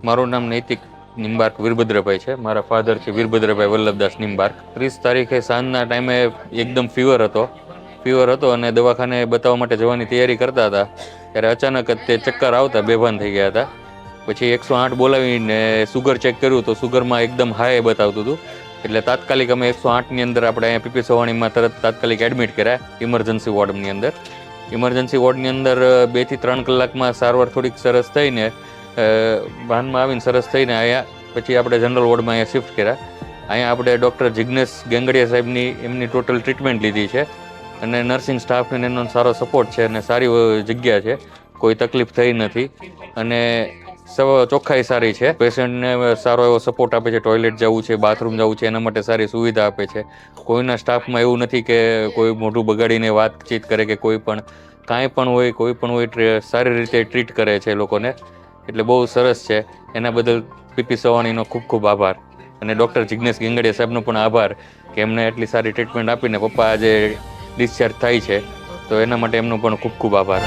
મારું નામ નૈતિક નિંબાર્ક વીરભદ્રભાઈ છે. મારા ફાધર છે વીરભદ્રભાઈ વલ્લભદાસ નિંબાર્ક. 30 તારીખે સાંજના ટાઈમે એકદમ ફીવર હતો અને દવાખાને બતાવવા માટે જવાની તૈયારી કરતા હતા ત્યારે અચાનક જ તે ચક્કર આવતા બેભાન થઈ ગયા હતા. પછી 108 બોલાવીને સુગર ચેક કર્યું તો સુગરમાં એકદમ હાઈ બતાવતું હતું. એટલે તાત્કાલિક અમે 108ની અંદર આપણે અહીંયા પીપી સવાણીમાં તાત્કાલિક એડમિટ કર્યા ઇમરજન્સી વોર્ડની અંદર. ઇમરજન્સી વોર્ડની અંદર 2 થી 3 કલાકમાં સારવાર થોડીક સરસ થઈને ભાનમાં આવીને સરસ થઈને અહીંયા પછી આપણે જનરલ વોર્ડમાં અહીંયા શિફ્ટ કર્યા. અહીંયા આપણે ડૉક્ટર જિગ્નેશ ગેંગડિયા સાહેબની એમની ટોટલ ટ્રીટમેન્ટ લીધી છે અને નર્સિંગ સ્ટાફને એનો સારો સપોર્ટ છે અને સારી જગ્યા છે, કોઈ તકલીફ થઈ નથી અને ચોખ્ખાઈ સારી છે. પેશન્ટને સારો એવો સપોર્ટ આપે છે, ટોયલેટ જવું છે, બાથરૂમ જવું છે એના માટે સારી સુવિધા આપે છે. કોઈના સ્ટાફમાં એવું નથી કે કોઈ મોઢું બગાડીને વાતચીત કરે કે કોઈ પણ કાંઈ પણ હોય સારી રીતે ટ્રીટ કરે છે લોકોને, એટલે બહુ સરસ છે. એના બદલ પીપી સવાણીનો ખૂબ ખૂબ આભાર અને ડૉક્ટર જિગ્નેશ ગેંગડિયા સાહેબનો પણ આભાર કે એમને એટલી સારી ટ્રીટમેન્ટ આપીને પપ્પા આજે ડિસ્ચાર્જ થાય છે, તો એના માટે એમનો પણ ખૂબ ખૂબ આભાર.